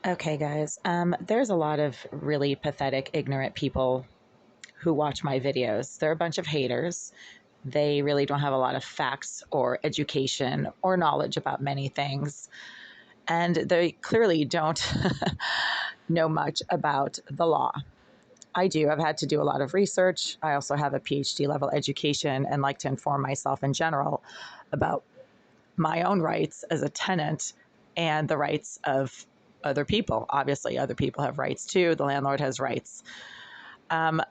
Okay, guys. There's a lot of really pathetic, ignorant people who watch my videos. They're a bunch of haters. They really don't have a lot of facts or education or knowledge about many things. And they clearly don't know much about the law. I do. I've had to do a lot of research. I also have a PhD level education and like to inform myself in general about my own rights as a tenant and the rights of other people. Obviously, other people have rights too. The landlord has rights. Um,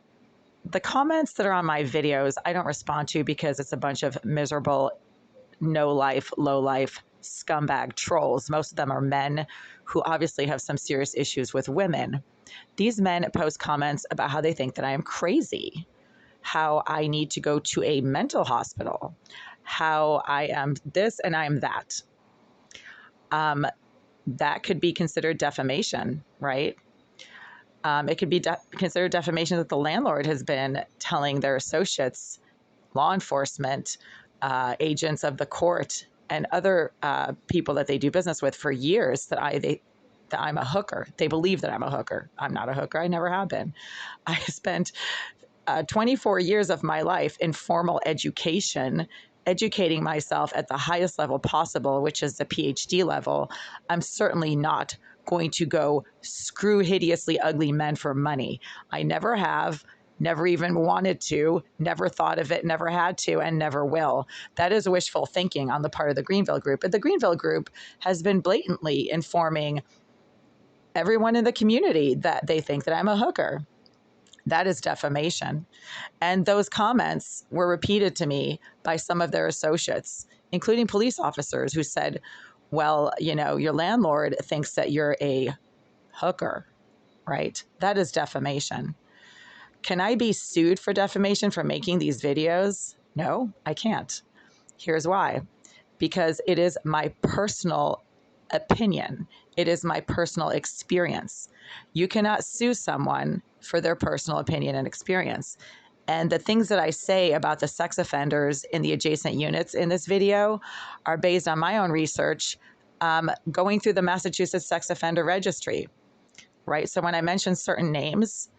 the comments that are on my videos, I don't respond to because it's a bunch of miserable, no life, low life, scumbag trolls. Most of them are men who obviously have some serious issues with women. These men post comments about how they think that I am crazy, how I need to go to a mental hospital, how I am this and I am that. That could be considered defamation, right? It could be considered defamation that the landlord has been telling their associates, law enforcement, agents of the court, and other people that they do business with for years that I'm a hooker. They believe that I'm a hooker. I'm not a hooker. I never have been. I spent 24 years of my life in formal education, educating myself at the highest level possible, which is the PhD level. I'm certainly not going to go screw hideously ugly men for money. I never have, never even wanted to, never thought of it, never had to, and never will. That is wishful thinking on the part of the Greenville group. But the Greenville group has been blatantly informing everyone in the community that they think that I'm a hooker. That is defamation. And those comments were repeated to me by some of their associates, including police officers who said, well, your landlord thinks that you're a hooker, right? That is defamation. Can I be sued for defamation for making these videos? No, I can't. Here's why. Because it is my personal opinion. It is my personal experience. You cannot sue someone for their personal opinion and experience. And the things that I say about the sex offenders in the adjacent units in this video are based on my own research, going through the Massachusetts Sex Offender Registry, right? So when I mention certain names,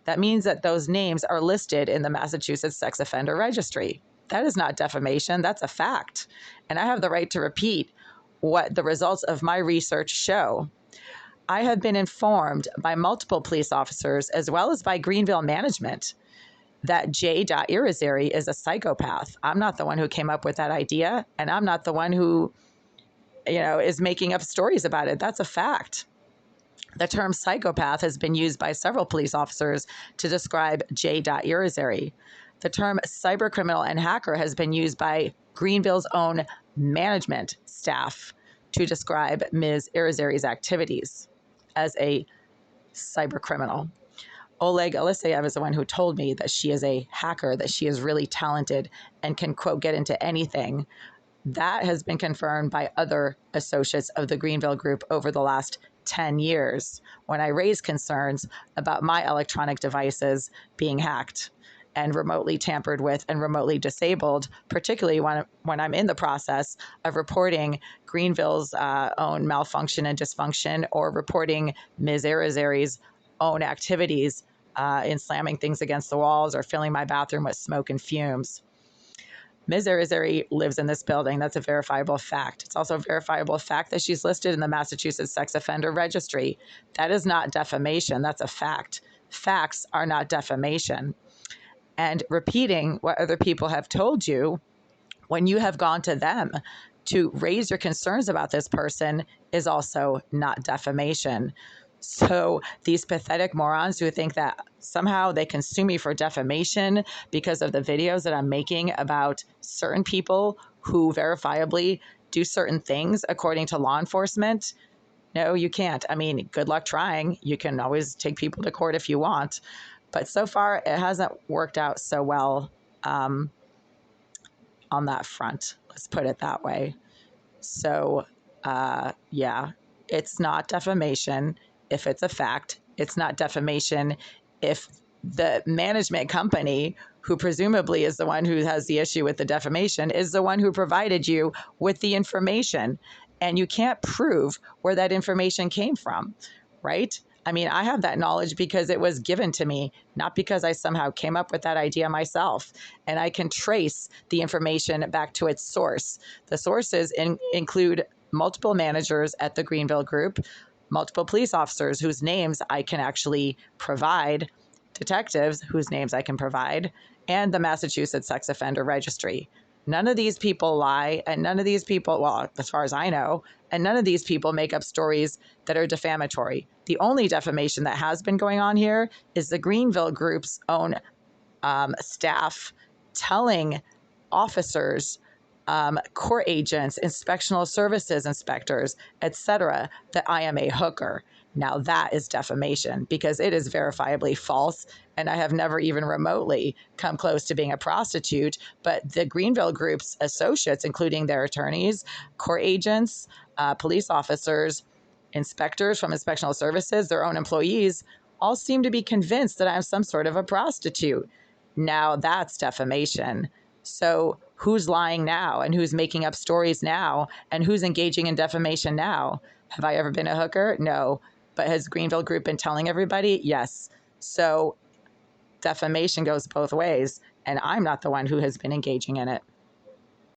that means that those names are listed in the Massachusetts Sex Offender Registry. That is not defamation. That's a fact. And I have the right to repeat what the results of my research show. I have been informed by multiple police officers, as well as by Greenville management, that J. Irizarry is a psychopath. I'm not the one who came up with that idea, and I'm not the one who, is making up stories about it. That's a fact. The term psychopath has been used by several police officers to describe J. Irizarry. The term cybercriminal and hacker has been used by Greenville's own management staff to describe Ms. Irizarry's activities as a cybercriminal. Oleg Eliseyev is the one who told me that she is a hacker, that she is really talented and can, quote, get into anything. That has been confirmed by other associates of the Greenville group over the last 10 years when I raised concerns about my electronic devices being hacked and remotely tampered with and remotely disabled, particularly when I'm in the process of reporting Greenville's own malfunction and dysfunction, or reporting Ms. Irizarry's own activities in slamming things against the walls or filling my bathroom with smoke and fumes. Ms. Irizarry lives in this building. That's a verifiable fact. It's also a verifiable fact that she's listed in the Massachusetts Sex Offender Registry. That is not defamation. That's a fact. Facts are not defamation. And repeating what other people have told you when you have gone to them to raise your concerns about this person is also not defamation. So these pathetic morons who think that somehow they can sue me for defamation because of the videos that I'm making about certain people who verifiably do certain things according to law enforcement, no, you can't. I mean, good luck trying. You can always take people to court if you want. But so far, it hasn't worked out so well on that front. Let's put it that way. So, yeah, it's not defamation if it's a fact. It's not defamation if the management company, who presumably is the one who has the issue with the defamation, is the one who provided you with the information. And you can't prove where that information came from, right? I mean, I have that knowledge because it was given to me, not because I somehow came up with that idea myself. And I can trace the information back to its source. The sources include multiple managers at the Greenville group, multiple police officers whose names I can actually provide, detectives whose names I can provide, and the Massachusetts Sex Offender Registry. None of these people lie, and none of these people, well, as far as I know, and none of these people make up stories that are defamatory. The only defamation that has been going on here is the Greenville group's own staff telling officers, court agents, inspectional services inspectors, etc., that I am a hooker. Now that is defamation because it is verifiably false, and I have never even remotely come close to being a prostitute. But the Greenville group's associates, including their attorneys, court agents, police officers, inspectors from inspectional services, their own employees, all seem to be convinced that I'm some sort of a prostitute. Now that's defamation. So who's lying now, and who's making up stories now, and who's engaging in defamation now? Have I ever been a hooker? No. But has Greenville Group been telling everybody? Yes. So defamation goes both ways, and I'm not the one who has been engaging in it.